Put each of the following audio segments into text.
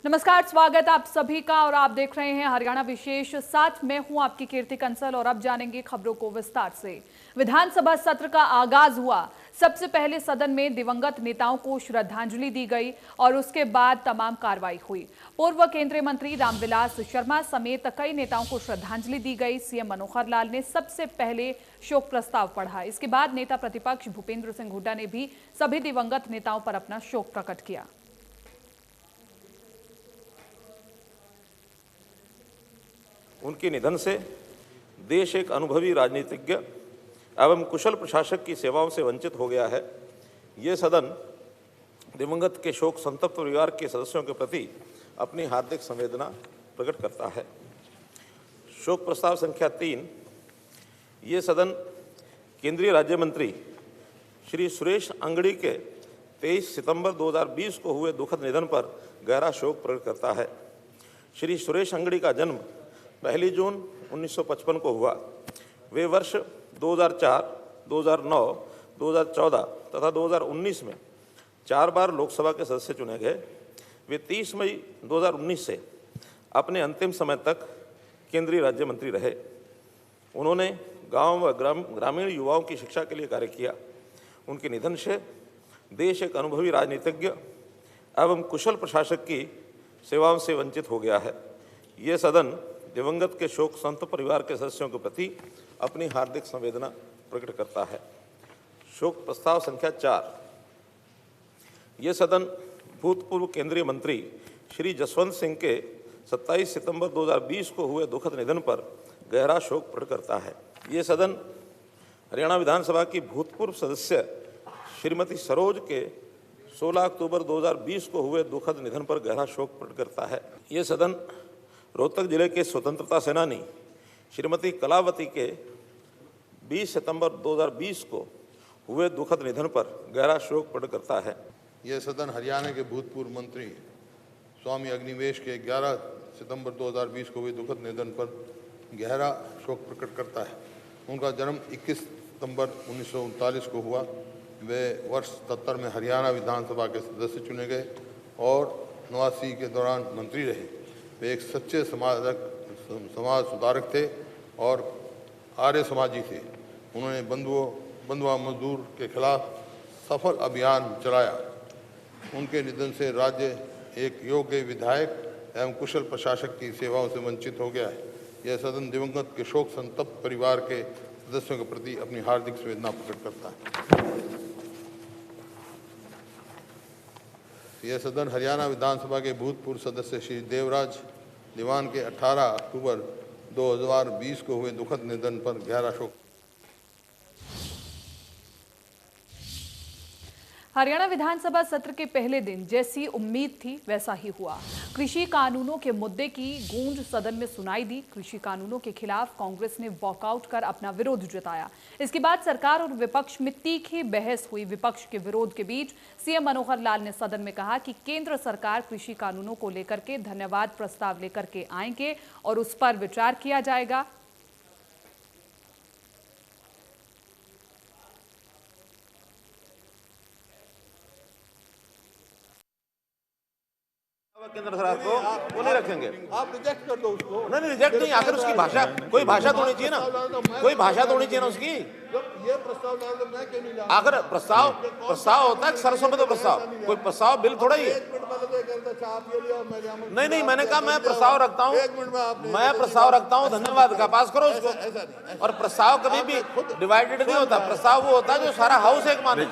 नमस्कार, स्वागत आप सभी का और आप देख रहे हैं हरियाणा विशेष। साथ में हूं आपकी कीर्ति कंसल और अब जानेंगे खबरों को विस्तार से। विधानसभा सत्र का आगाज हुआ। सबसे पहले सदन में दिवंगत नेताओं को श्रद्धांजलि दी गई और उसके बाद तमाम कार्रवाई हुई। पूर्व केंद्रीय मंत्री रामविलास शर्मा समेत कई नेताओं को श्रद्धांजलि दी गई। सीएम मनोहर लाल ने सबसे पहले शोक प्रस्ताव पढ़ा। इसके बाद नेता प्रतिपक्ष भूपेंद्र सिंह हुड्डा ने भी सभी दिवंगत नेताओं पर अपना शोक प्रकट किया। उनके निधन से देश एक अनुभवी राजनीतिज्ञ एवं कुशल प्रशासक की सेवाओं से वंचित हो गया है। ये सदन दिवंगत के शोक संतप्त परिवार के सदस्यों के प्रति अपनी हार्दिक संवेदना प्रकट करता है। शोक प्रस्ताव संख्या 3। ये सदन केंद्रीय राज्य मंत्री श्री सुरेश अंगड़ी के 23 सितंबर 2020 को हुए दुखद निधन पर गहरा शोक प्रकट करता है। श्री सुरेश अंगड़ी का जन्म 1 जून 1955 को हुआ। वे वर्ष 2004, 2009, 2014 तथा 2019 में 4 बार लोकसभा के सदस्य चुने गए। वे 30 मई 2019 से अपने अंतिम समय तक केंद्रीय राज्य मंत्री रहे। उन्होंने गांव व ग्रामीण युवाओं की शिक्षा के लिए कार्य किया। उनके निधन से देश एक अनुभवी राजनीतिज्ञ एवं कुशल प्रशासक की सेवाओं से वंचित हो गया है। ये सदन दिवंगत के शोक संतप्त परिवार के सदस्यों के प्रति अपनी हार्दिक संवेदना प्रकट करता है। शोक प्रस्ताव संख्या 4। ये सदन भूतपूर्व केंद्रीय मंत्री श्री जसवंत सिंह के 27 सितंबर 2020 को हुए दुखद निधन पर गहरा शोक प्रकट करता है। ये सदन हरियाणा विधानसभा की भूतपूर्व सदस्य श्रीमती सरोज के 16 अक्टूबर 2020 को हुए दुखद निधन पर गहरा शोक प्रकट करता है। ये सदन रोहतक जिले के स्वतंत्रता सेनानी श्रीमती कलावती के 20 सितंबर 2020 को हुए दुखद निधन पर गहरा शोक प्रकट करता है। यह सदन हरियाणा के भूतपूर्व मंत्री स्वामी अग्निवेश के 11 सितंबर 2020 को हुए दुखद निधन पर गहरा शोक प्रकट करता है। उनका जन्म 21 सितंबर 1939 को हुआ। वे वर्ष 77 में हरियाणा विधानसभा के सदस्य चुने गए और 89 के दौरान मंत्री रहे। वे एक सच्चे समाज सुधारक थे और आर्य समाजी थे। उन्होंने बंधुआ मजदूर के खिलाफ सफल अभियान चलाया। उनके निधन से राज्य एक योग्य विधायक एवं कुशल प्रशासक की सेवाओं से वंचित हो गया है। यह सदन दिवंगत के शोक संतप्त परिवार के सदस्यों के प्रति अपनी हार्दिक संवेदना प्रकट करता है। यह सदन हरियाणा विधानसभा के भूतपूर्व सदस्य श्री देवराज दीवान के 18 अक्टूबर 2020 को हुए दुखद निधन पर गहरा शोक। हरियाणा विधानसभा सत्र के पहले दिन जैसी उम्मीद थी वैसा ही हुआ। कृषि कानूनों के मुद्दे की गूंज सदन में सुनाई दी। कृषि कानूनों के खिलाफ कांग्रेस ने वॉकआउट कर अपना विरोध जताया। इसके बाद सरकार और विपक्ष में तीखी बहस हुई। विपक्ष के विरोध के बीच सीएम मनोहर लाल ने सदन में कहा कि केंद्र सरकार कृषि कानूनों को लेकर के धन्यवाद प्रस्ताव लेकर के आएंगे और उस पर विचार किया जाएगा। केंद्र सरकार को वो नहीं रखेंगे। आप रिजेक्ट कर दो उसको। नहीं, रिजेक्ट नहीं। आखिर उसकी भाषा, कोई भाषा तो होनी चाहिए ना, कोई भाषा तो होनी चाहिए ना उसकी। ये प्रस्ताव डाल दो, मैं क्यों नहीं डाल? आखिर प्रस्ताव होता है सर्वसम्मत प्रस्ताव, कोई प्रस्ताव बिल थोड़ा ही है। नहीं, मैंने कहा मैं प्रस्ताव रखता हूँ, मैं प्रस्ताव रखता हूँ, धन्यवाद का पास करो उसको। और प्रस्ताव कभी भी डिवाइडेड नहीं होता। प्रस्ताव वो होता है जो सारा हाउस एक माने।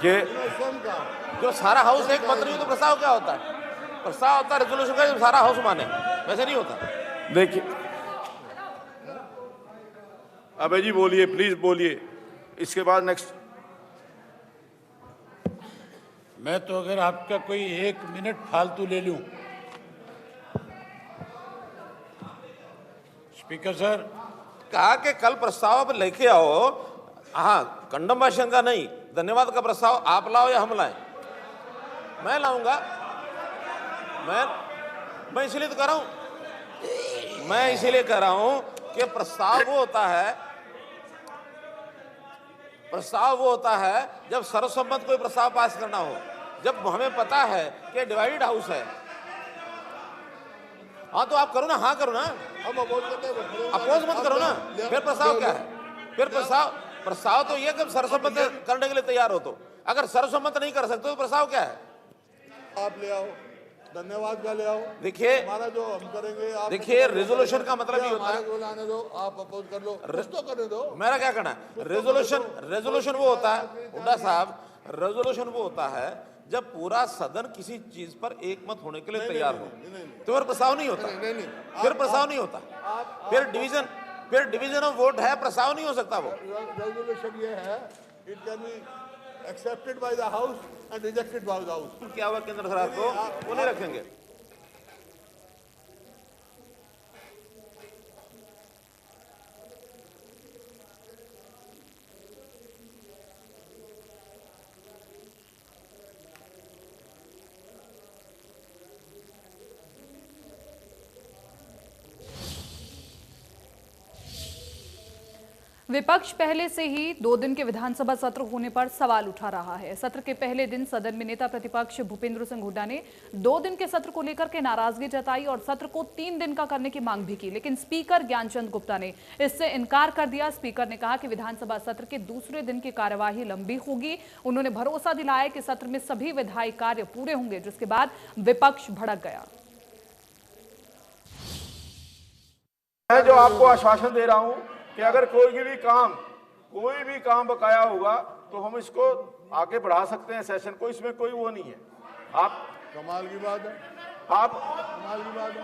जो सारा हाउस एक मत नहीं हो तो प्रस्ताव क्या होता है? प्रस्ताव होता है रेजोल्यूशन का जब सारा हाउस माने, वैसे नहीं होता। देखिए, अबे जी बोलिए, प्लीज बोलिए। इसके बाद नेक्स्ट। मैं तो अगर आपका कोई 1 मिनट फालतू ले लूं। स्पीकर सर, कहा कि कल प्रस्ताव आप लेके आओ। हाँ, कंडम भाषण का नहीं, धन्यवाद का प्रस्ताव आप लाओ या हम लाएं? मैं लाऊंगा। मैं इसीलिए तो कर रहा हूं, मैं इसीलिए कर रहा हूं कि प्रस्ताव वो होता है जब सर्वसम्मत कोई प्रस्ताव पास करना हो। जब हमें पता है कि डिवाइडेड हाउस है, हाँ तो आप करो ना, हाँ करो ना, हम अपोज करते हैं, अपोज मत करो ना। फिर प्रस्ताव क्या है? फिर प्रस्ताव तो ये कि सर्वसम्मत करने के लिए तैयार हो। तो अगर सर्वसम्मत नहीं कर सकते तो प्रस्ताव क्या है? आप ले आओ, धन्यवाद का ले आओ। देखिए, हमारा जो हम करेंगे आप देखिए रेजोल्यूशन का मतलब ये होता है, आने दो, आप अपोज कर लो, कुछ तो करने दो। मेरा क्या कहना है, रेजोल्यूशन वो होता है हुड्डा साहब, रेजोल्यूशन वो होता है जब पूरा सदन किसी चीज पर एकमत होने के लिए तैयार हो, तो फिर प्रस्ताव नहीं होता। फिर प्रस्ताव नहीं होता, फिर डिवीजन ऑफ वोट है, प्रस्ताव नहीं हो सकता। वो रेजोल्यूशन ये है, it can be accepted by the house and rejected by the house. क्या हुआ केंद्र सरकार को, वो नहीं रखेंगे। विपक्ष पहले से ही 2 दिन के विधानसभा सत्र होने पर सवाल उठा रहा है। सत्र के पहले दिन सदन में नेता प्रतिपक्ष भूपेंद्र सिंह हुड्डा ने 2 दिन के सत्र को लेकर के नाराजगी जताई और सत्र को 3 दिन का करने की मांग भी की, लेकिन स्पीकर ज्ञानचंद गुप्ता ने इससे इनकार कर दिया। स्पीकर ने कहा कि विधानसभा सत्र के दूसरे दिन की कार्यवाही लंबी होगी। उन्होंने भरोसा दिलाया कि सत्र में सभी विधायी कार्य पूरे होंगे, जिसके बाद विपक्ष भड़क गया। मैं जो आपको आश्वासन दे रहा हूं कि अगर कोई भी काम बकाया होगा तो हम इसको आगे बढ़ा सकते हैं सेशन को, इसमें कोई वो नहीं है। आप कमाल की बात है, कमाल की बात है।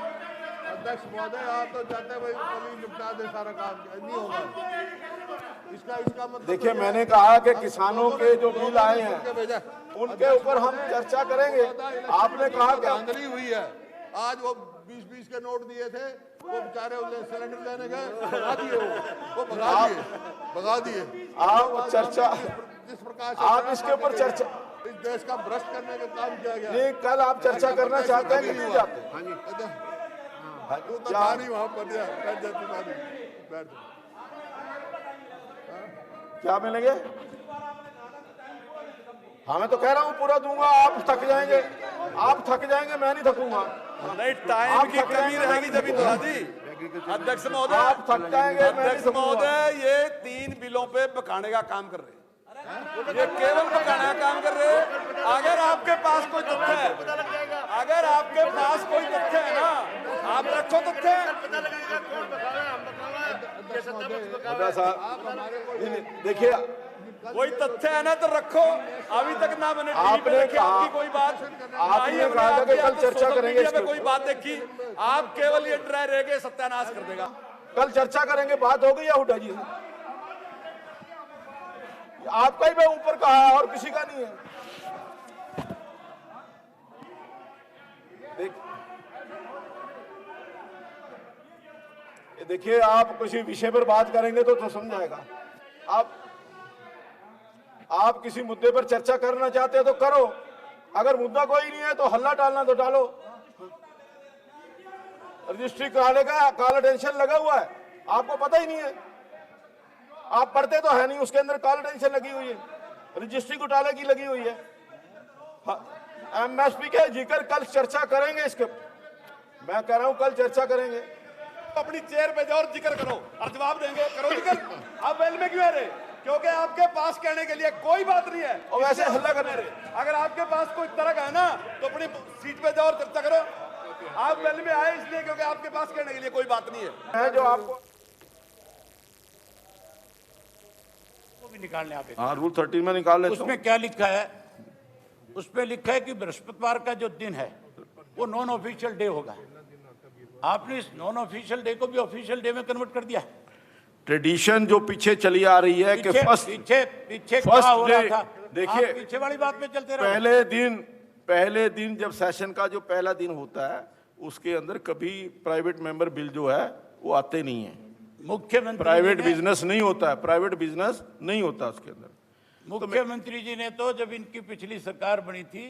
अध्यक्ष महोदय, आप तो चाहते हैं भाई कल निपटा दे सारा काम, नहीं होगा। इसका मतलब देखिए, मैंने कहा कि किसानों के जो बिल आए हैं उनके ऊपर हम चर्चा करेंगे। आपने कहा कि धांधली हुई है। आज वो 20-20 के नोट दिए थे, वो बेचारे सिलेंडर लेने गए, भगा दिए। आप चर्चा, जिस प्रकार आप इसके ऊपर चर्चा, इस देश का भ्रष्ट करने का काम किया गया। नहीं, कल आप चर्चा करना चाहते हैं कि नहीं चाहते? हाँ जी, तू तो था नहीं वहां पर, बैठ जा, तू था नहीं, बैठ जा। क्या मिलेंगे? हाँ, मैं तो कह रहा हूँ पूरा दूंगा। आप थक जाएंगे, मैं नहीं थकूंगा। नहीं, टाइम की कमी रहेगी जब तो आदि। अध्यक्ष महोदय, आप थक जाएंगे, अध्यक्ष महोदय, ये 3 बिलों पे बकाने का काम कर रहे हैं, ये केवल बकाने का काम कर रहे हैं। अगर आपके पास कोई तथ्य है, अगर आपके पास कोई तथ्य है ना, आप रखो तथ्य। देखिए, कोई तथ्य है ना तो रखो। अभी तक ना मैंने आपने आपकी कोई बात, आपने कहा था कि कल चर्चा करेंगे इसके कोई बात देखी, आप केवल ये ड्राई रह गए, सत्यानाश कर देगा। कल चर्चा करेंगे, बात हो गई या हुड्डा जी? आपका ही मैं ऊपर कहा है और किसी का नहीं है। देखिए, आप किसी विषय पर बात करेंगे तो समझ आएगा। आप किसी मुद्दे पर चर्चा करना चाहते हैं तो करो, अगर मुद्दा कोई नहीं है तो हल्ला टालना तो टालो। रजिस्ट्री कराने का काला टेंशन लगा हुआ है, आपको पता ही नहीं है। आप पढ़ते तो है नहीं, उसके अंदर काला टेंशन लगी हुई है, रजिस्ट्री घोटाले की लगी हुई है। एमएसपी के जिक्र कल चर्चा करेंगे इसके, मैं कह रहा हूं कल चर्चा करेंगे। अपनी चेयर पे जाओ और जिक्र करो और जवाब देंगे, करो जिक्र। आप वेल में क्यों है रे? क्योंकि आपके पास कहने के लिए कोई बात नहीं है, और वैसे हल्ला करने रहे। अगर आपके पास कोई तरक है ना तो अपनी सीट पे जाओ और चर्चा करो। आप वेल में आए इसलिए क्योंकि आपके पास कहने के लिए कोई बात नहीं है। जो आपको वो भी निकालने आप। हाँ, रूल 13 में निकाल लेते। उसमें क्या लिखा है? उसमें लिखा है कि बृहस्पतिवार का जो दिन है वो नॉन ऑफिशियल डे होगा। आपने इस नॉन ऑफिशियल डे को भी ऑफिशियल डे में कन्वर्ट कर दिया। ट्रेडिशन जो पीछे चली आ रही है कि पीछे क्या हो रहा था? देखिए, पीछे वाली बात में चलते रहो। पहले दिन जब सेशन का जो पहला दिन होता है उसके अंदर कभी प्राइवेट मेंबर बिल जो है वो आते नहीं है। मुख्यमंत्री प्राइवेट बिजनेस नहीं होता है, प्राइवेट बिजनेस नहीं होता उसके अंदर। मुख्यमंत्री जी ने तो जब इनकी पिछली सरकार बनी थी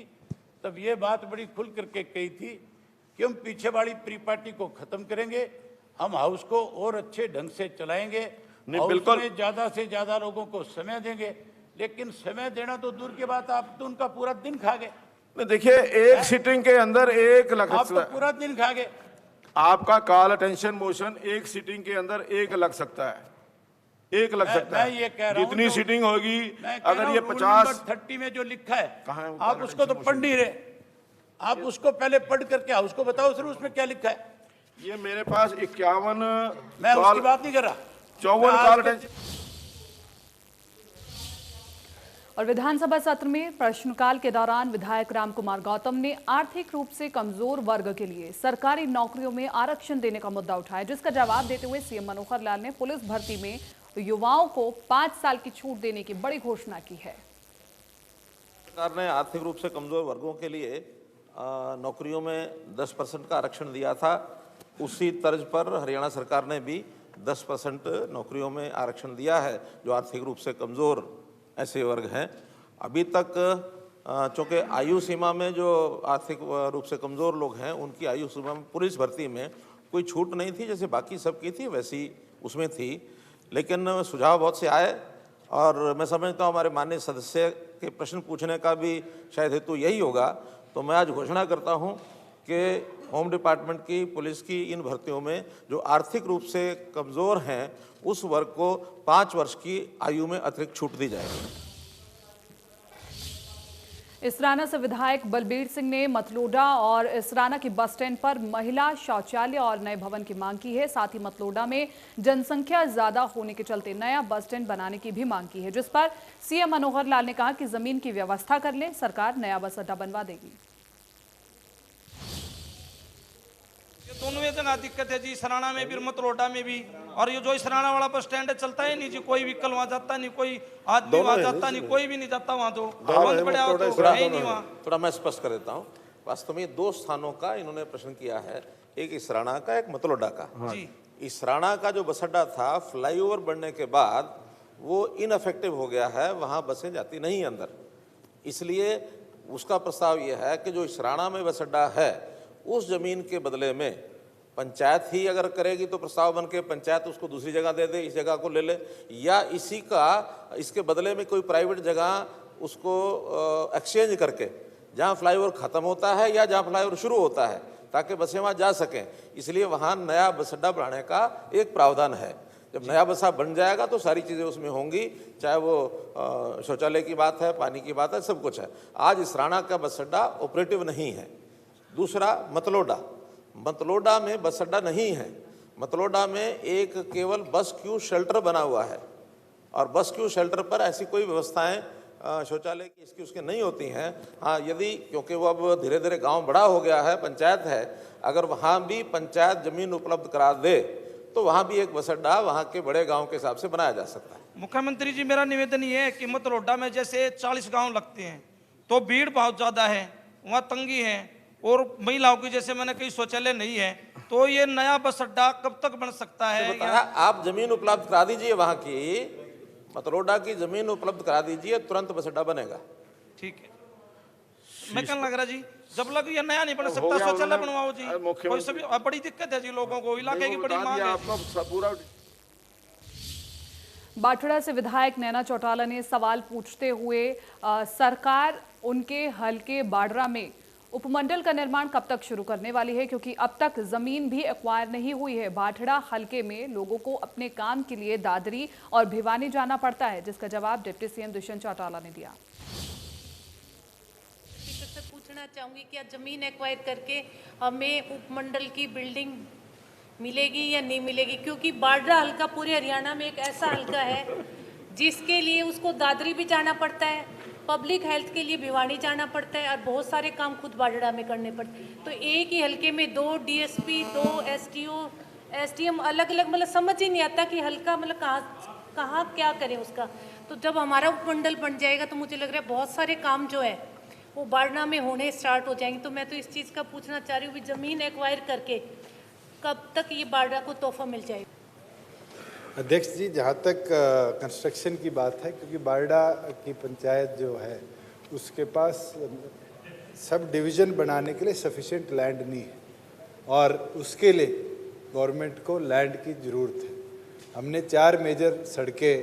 तब ये बात बड़ी खुल करके कही थी कि हम पीछे वाली प्री पार्टी को खत्म करेंगे, हम हाउस को और अच्छे ढंग से चलाएंगे, बिल्कुल में ज्यादा से ज्यादा लोगों को समय देंगे। लेकिन समय देना तो दूर की बात, आप तो उनका पूरा दिन खा गए। देखिए, एक सिटिंग के अंदर 1 लाख, आप तो पूरा दिन खा गए। आपका कॉल अटेंशन मोशन एक सीटिंग के अंदर एक लग सकता है, एक लग सकता मैं है। ये कह रहा हूं जितनी जो- सीटिंग होगी, मैं कह अगर रहा ये हूं, रूल 50 नंबर 30 में जो लिखा कहाँ है है वो आप कॉल उसको तो अटेंशन पढ़ नहीं रहे, आप उसको पहले पढ़ करके हाउस को बताओ सर उसमें क्या लिखा है। ये मेरे पास 51 मैं उसकी बात नहीं कर रहा। 54 मैं कॉल आज के- अटेंशन। और विधानसभा सत्र में प्रश्नकाल के दौरान विधायक रामकुमार गौतम ने आर्थिक रूप से कमजोर वर्ग के लिए सरकारी नौकरियों में आरक्षण देने का मुद्दा उठाया, जिसका जवाब देते हुए सीएम मनोहर लाल ने पुलिस भर्ती में युवाओं को 5 साल की छूट देने की बड़ी घोषणा की है। सरकार ने आर्थिक रूप से कमजोर वर्गों के लिए नौकरियों में 10% का आरक्षण दिया था। उसी तर्ज पर हरियाणा सरकार ने भी 10% नौकरियों में आरक्षण दिया है जो आर्थिक रूप से कमज़ोर ऐसे वर्ग हैं। अभी तक चूँकि आयु सीमा में जो आर्थिक रूप से कमज़ोर लोग हैं उनकी आयु सीमा में पुलिस भर्ती में कोई छूट नहीं थी, जैसे बाकी सबकी थी वैसी उसमें थी। लेकिन सुझाव बहुत से आए और मैं समझता हूँ हमारे माननीय सदस्य के प्रश्न पूछने का भी शायद हेतु यही होगा। तो मैं आज घोषणा करता हूँ कि होम डिपार्टमेंट की, पुलिस की इन भर्तियों में जो आर्थिक रूप से कमज़ोर हैं उस वर्ग को 5 वर्ष की आयु में अतिरिक्त छूट दी जाएगी। इसराना से विधायक बलबीर सिंह ने मतलोडा और इसराना की बस स्टैंड पर महिला शौचालय और नए भवन की मांग की है। साथ ही मतलोडा में जनसंख्या ज्यादा होने के चलते नया बस स्टैंड बनाने की भी मांग की है, जिस पर सीएम मनोहर लाल ने कहा कि जमीन की व्यवस्था कर ले, सरकार नया बस अड्डा बनवा देगी। दोनों में जगह दिक्कत है जी, इसराना में भी मतलोडा में भी। और ये जो इसराना वाला बस स्टैंड है चलता है नहीं जी, कोई व्हीकल वहाँ जाता नहीं, कोई आदमी वहाँ जाता नहीं, कोई भी नहीं जाता वहाँ, तो बंद पड़ा हो तो है ही नहीं वहाँ। थोड़ा मैं स्पष्ट कर देता हूँ। वास्तव में 2 स्थानों का इन्होंने प्रश्न किया है, एक इसराना का, एक मतलोडा का। जी। इसराना का जो बस अड्डा था फ्लाईओवर बनने के बाद वो इनअफेक्टिव हो गया है, वहाँ बसें जाती नहीं अंदर। इसलिए उसका प्रस्ताव ये है कि जो इसराना में बस अड्डा है उस जमीन के बदले में पंचायत ही अगर करेगी तो प्रस्ताव बन के पंचायत उसको दूसरी जगह दे दे, इस जगह को ले ले, या इसके बदले में कोई प्राइवेट जगह उसको एक्सचेंज करके जहाँ फ्लाईओवर ख़त्म होता है या जहाँ फ्लाईओवर शुरू होता है ताकि बसें वहाँ जा सकें। इसलिए वहाँ नया बस अड्डा बनाने का एक प्रावधान है। जब नया बस अड्डा बन जाएगा तो सारी चीज़ें उसमें होंगी, चाहे वो शौचालय की बात है, पानी की बात है, सब कुछ है। आज इसराना का बस अड्डा ऑपरेटिव नहीं है। दूसरा मतलोडा में बस अड्डा नहीं है। मतलोडा में एक केवल बस क्यू शेल्टर बना हुआ है और बस क्यू शेल्टर पर ऐसी कोई व्यवस्थाएं शौचालय की इसकी उसके नहीं होती हैं। हाँ, यदि क्योंकि वो अब धीरे धीरे गांव बड़ा हो गया है, पंचायत है, अगर वहाँ भी पंचायत जमीन उपलब्ध करा दे तो वहाँ भी एक बस अड्डा वहाँ के बड़े गाँव के हिसाब से बनाया जा सकता है। मुख्यमंत्री जी, मेरा निवेदन ये है कि मतलोडा में जैसे 40 गाँव लगते हैं तो भीड़ बहुत ज़्यादा है, वहाँ तंगी है और महिलाओं की जैसे मैंने कहीं शौचालय नहीं है, तो ये नया बस अड्डा कब तक बन सकता है? आप जमीन उपलब्ध करा दीजिए, वहाँ की मतलोडा की जमीन उपलब्ध करा दीजिए, तुरंत बस अड्डा बनेगा। ठीक है, मैं कहने लग रहा जी, जब लग ये नया नहीं बन सकता शौचालय बनवाओ जी, कोई सभी बड़ी दिक्कत है जी लोगों को, इलाके की बड़ी मांग है। बाठड़ा से विधायक नैना चौटाला ने सवाल पूछते हुए सरकार उनके हलके बाडरा में उपमंडल का निर्माण कब तक शुरू करने वाली है, क्योंकि अब तक जमीन भी एक्वायर नहीं हुई है। बाठड़ा हलके में लोगों को अपने काम के लिए दादरी और भिवानी जाना पड़ता है, जिसका जवाब डिप्टी सीएम दुष्यंत चौटाला ने दिया। पूछना चाहूंगी, क्या जमीन एक्वायर करके हमें उपमंडल की बिल्डिंग मिलेगी या नहीं मिलेगी? क्योंकि बाडरा हल्का पूरे हरियाणा में एक ऐसा हल्का है जिसके लिए उसको दादरी भी जाना पड़ता है, पब्लिक हेल्थ के लिए भिवानी जाना पड़ता है और बहुत सारे काम खुद बाडरा में करने पड़ते हैं। तो एक ही हल्के में 2 डीएसपी, 2 एसटीओ, एसडीएम अलग अलग, मतलब समझ ही नहीं आता कि हल्का मतलब कहाँ क्या करें उसका। तो जब हमारा उपमंडल बन जाएगा तो मुझे लग रहा है बहुत सारे काम जो है वो बाडरा में होने स्टार्ट हो जाएंगे। तो मैं तो इस चीज़ का पूछना चाह रही हूँ कि ज़मीन एक्वायर करके कब तक ये बाडरा को तोहफा मिल जाएगा? अध्यक्ष जी, जहाँ तक कंस्ट्रक्शन की बात है, क्योंकि बारडा की पंचायत जो है उसके पास सब डिवीज़न बनाने के लिए सफिशिएंट लैंड नहीं है और उसके लिए गवर्नमेंट को लैंड की ज़रूरत है। हमने 4 मेजर सड़कें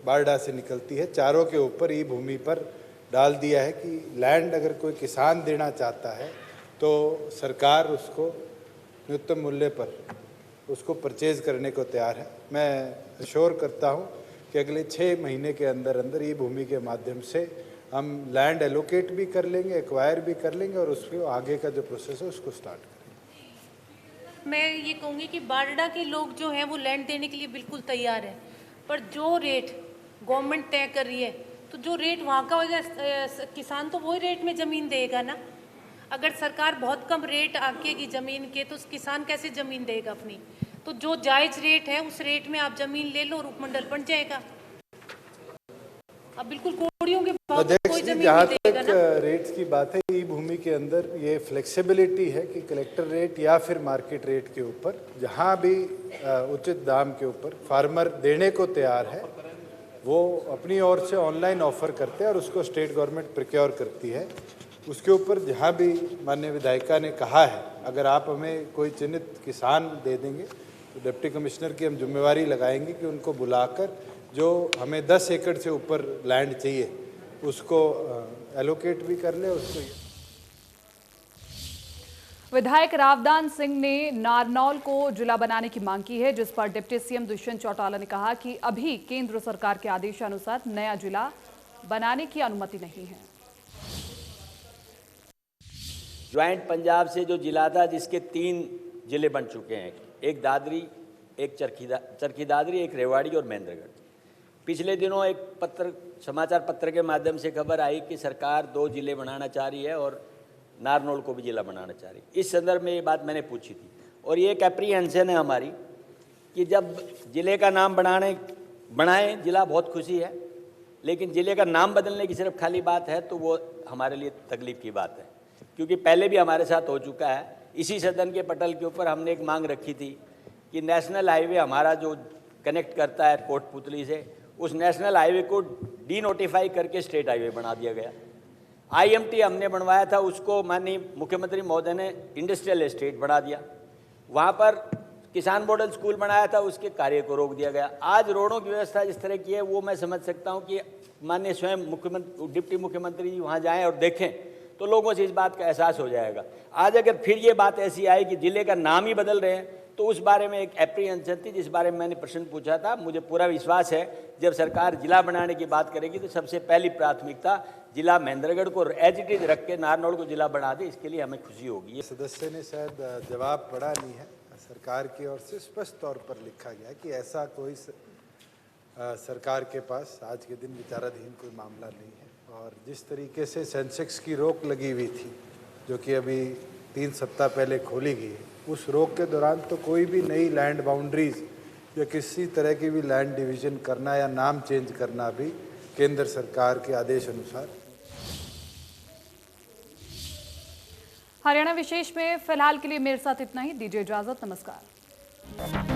बारडा से निकलती है, चारों के ऊपर ई भूमि पर डाल दिया है कि लैंड अगर कोई किसान देना चाहता है तो सरकार उसको न्यूनतम मूल्य पर उसको परचेज करने को तैयार है। मैं अश्योर करता हूँ कि अगले 6 महीने के अंदर अंदर ई भूमि के माध्यम से हम लैंड एलोकेट भी कर लेंगे, एक्वायर भी कर लेंगे और उसको आगे का जो प्रोसेस है उसको स्टार्ट करेंगे। मैं ये कहूँगी कि बारडा के लोग जो हैं वो लैंड देने के लिए बिल्कुल तैयार हैं, पर जो रेट गवर्नमेंट तय कर रही है तो जो रेट वहाँ का होगा किसान तो वही रेट में ज़मीन देगा ना। अगर सरकार बहुत कम रेट आकेगी ज़मीन के तो किसान कैसे ज़मीन देगा अपनी। तो जो जायज़ रेट है उस रेट में आप ज़मीन ले लो और उपमंडल बन जाएगा। अब बिल्कुल कोड़ियों के भाव कोई ज़मीन जहाँ नहीं देगा तक ना। रेट्स की बात है, ई भूमि के अंदर ये फ्लेक्सिबिलिटी है कि कलेक्टर रेट या फिर मार्केट रेट के ऊपर जहाँ भी उचित दाम के ऊपर फार्मर देने को तैयार है वो अपनी ओर से ऑनलाइन ऑफर करते हैं और उसको स्टेट गवर्नमेंट प्रोक्योर करती है। उसके ऊपर जहाँ भी माननीय विधायिका ने कहा है अगर आप हमें कोई चिन्हित किसान दे देंगे तो डिप्टी कमिश्नर की हम जिम्मेवारी लगाएंगे कि उनको बुलाकर जो हमें 10 एकड़ से ऊपर लैंड चाहिए उसको एलोकेट भी कर ले। उसको विधायक रावदान सिंह ने नारनौल को जिला बनाने की मांग की है, जिस पर डिप्टी सीएम दुष्यंत चौटाला ने कहा कि अभी केंद्र सरकार के आदेशानुसार नया जिला बनाने की अनुमति नहीं है। ज्वाइंट पंजाब से जो जिला था जिसके 3 जिले बन चुके हैं, एक दादरी, एक चरखी दादरी, एक रेवाड़ी और महेंद्रगढ़। पिछले दिनों एक समाचार पत्र के माध्यम से खबर आई कि सरकार 2 जिले बनाना चाह रही है और नारनौल को भी जिला बनाना चाह रही है। इस संदर्भ में ये बात मैंने पूछी थी और ये एक एप्रीहेंशन है हमारी कि जब जिले का नाम बनाएं जिला बहुत खुशी है, लेकिन जिले का नाम बदलने की सिर्फ खाली बात है तो वो हमारे लिए तकलीफ की बात है, क्योंकि पहले भी हमारे साथ हो चुका है। इसी सदन के पटल के ऊपर हमने एक मांग रखी थी कि नेशनल हाईवे हमारा जो कनेक्ट करता है कोटपुतली से, उस नेशनल हाईवे को डीनोटिफाई करके स्टेट हाईवे बना दिया गया। आईएमटी हमने बनवाया था, उसको माननीय मुख्यमंत्री महोदय ने इंडस्ट्रियल एस्टेट बना दिया। वहाँ पर किसान मॉडल स्कूल बनाया था, उसके कार्य को रोक दिया गया। आज रोडों की व्यवस्था जिस तरह की है वो मैं समझ सकता हूँ कि माननीय स्वयं डिप्टी मुख्यमंत्री जी वहाँ जाएँ और देखें तो लोगों से इस बात का एहसास हो जाएगा। आज अगर फिर ये बात ऐसी आई कि जिले का नाम ही बदल रहे हैं तो उस बारे में एक एप्रीहेंशन थी जिस बारे में मैंने प्रश्न पूछा था। मुझे पूरा विश्वास है जब सरकार जिला बनाने की बात करेगी तो सबसे पहली प्राथमिकता जिला महेंद्रगढ़ को एज इट इज रख के नारनौल को जिला बना दे, इसके लिए हमें खुशी होगी। सदस्य ने शायद जवाब पढ़ा नहीं है। सरकार की ओर से स्पष्ट तौर पर लिखा गया कि ऐसा कोई सरकार के पास आज के दिन विचाराधीन कोई मामला नहीं है। और जिस तरीके से सेंसेक्स की रोक लगी हुई थी जो कि अभी 3 सप्ताह पहले खोली गई है, उस रोक के दौरान तो कोई भी नई लैंड बाउंड्रीज या किसी तरह की भी लैंड डिवीजन करना या नाम चेंज करना भी केंद्र सरकार के आदेश अनुसार। हरियाणा विशेष में फिलहाल के लिए मेरे साथ इतना ही। दीजिए इजाजत। नमस्कार।